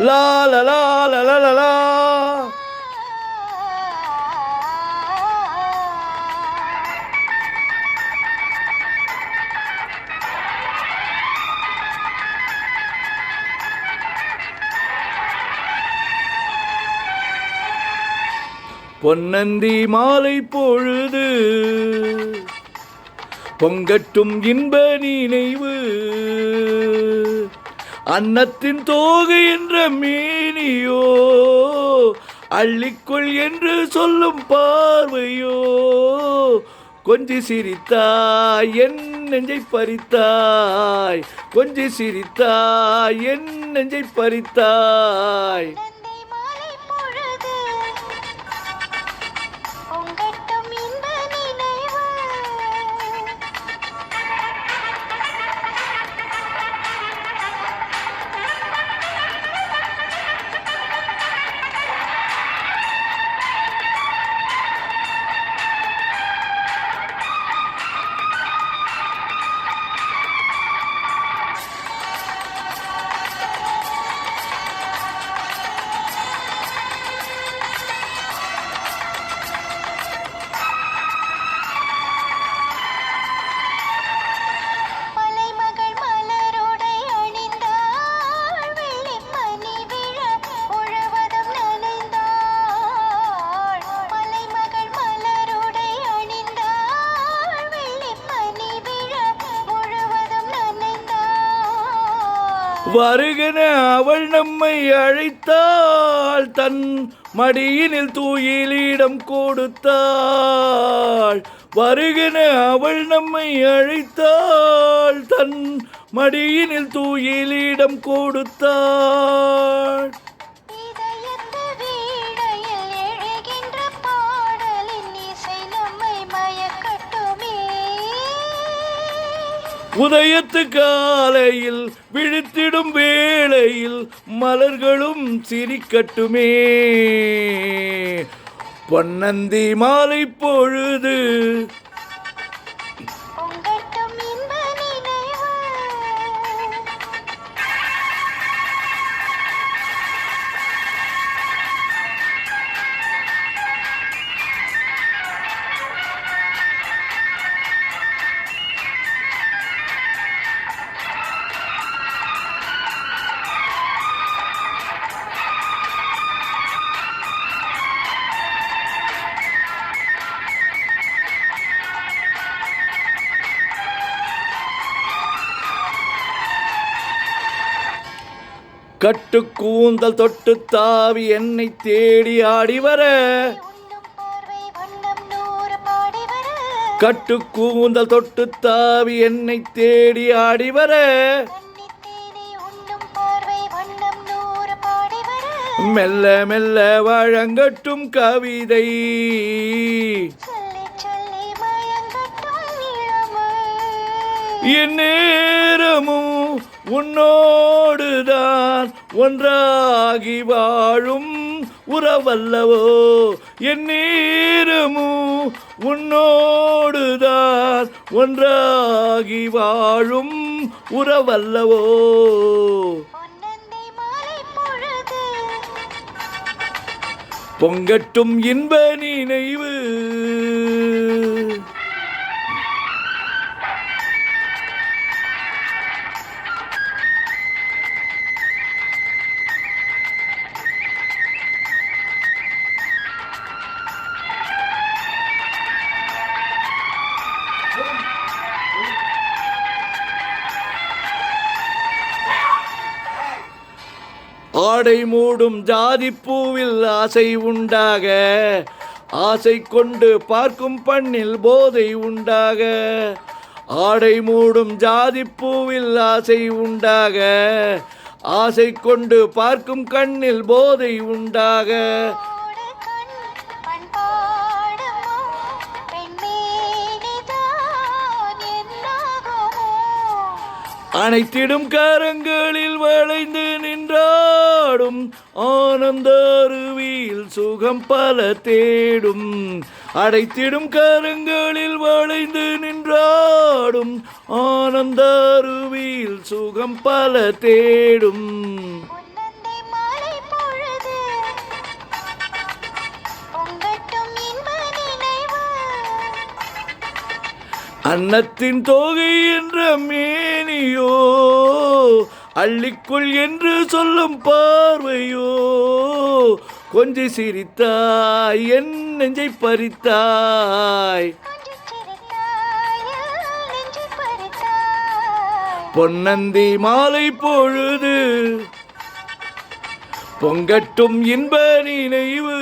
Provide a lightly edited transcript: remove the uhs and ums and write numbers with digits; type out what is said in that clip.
லா லா லா லா லா லா லா. பொன்னந்தி மாலை பொழுது பொங்கட்டும் இன்ப நினைவு அன்னத்தின் தோகை என்ற மேனியோ அள்ளிக்கொள் என்று சொல்லும் பார்வையோ கொஞ்சி சிரித்தாய் என் நெஞ்சை பறித்தாய் கொஞ்சி சிரித்தாய் என் நெஞ்சை பறித்தாய். வருகன அவள் நம்மை அழைத்தாள் தன் மடியினில் தூயிலிடம் கொடுத்தாள். வருகன அவள் நம்மை அழைத்தாள் தன் மடியினில் தூயிலிடம் கொடுத்தாள். உதயத்து காலையில் விழித்திடும் வேளையில் மலர்களும் சிரிக்கட்டுமே. பொன்னந்தி மாலை பொழுது கட்டு கூந்தல் தொட்டு தாவி என்னை தேடி ஆடி வர கட்டு கூந்தல் தொட்டு தாவி என்னை தேடி ஆடி வர மெல்ல மெல்ல வழங்கட்டும் கவிதை என் நேரமும் உன்னோடுதான் ஒன்றாகி வாழும் உறவல்லவோ. என் நேரமும் உன்னோடுதான் ஒன்றாகி வாழும் உறவல்லவோ. பொங்கட்டும் இன்ப நினைவு ஆடை மூடும் ஜாதிப்பூவில் ஆசை உண்டாக ஆசை கொண்டு பார்க்கும் பண்ணில் போதை உண்டாக. ஆடை மூடும் ஜாதிப்பூவில் ஆசை உண்டாக ஆசை கொண்டு பார்க்கும் கண்ணில் போதை உண்டாக. அனைத்திடும் கரங்களில் வளைந்து நின்றாடும் ஆனந்த அருவியில் சுகம் பல தேடும். அடைத்திடும் கரங்களில் வளைந்து நின்றாடும் ஆனந்த அருவியில் சுகம் பல தேடும். பொன்னந்தி மாலை பொழுது பொங்கட்டும் இன்ப நினைவு. அன்னத்தின் தோகை என்ற மேனியோ அள்ளிக்குள் என்று சொல்லும் பார்வையோ கொஞ்சி சிரித்தாய் என் நெஞ்சை பறித்தாய். கொஞ்சிச் சிரித்தாய், நெஞ்சைப் பறித்தாய். பொன்னந்தி மாலை பொழுது பொங்கட்டும் இன்ப நினைவு.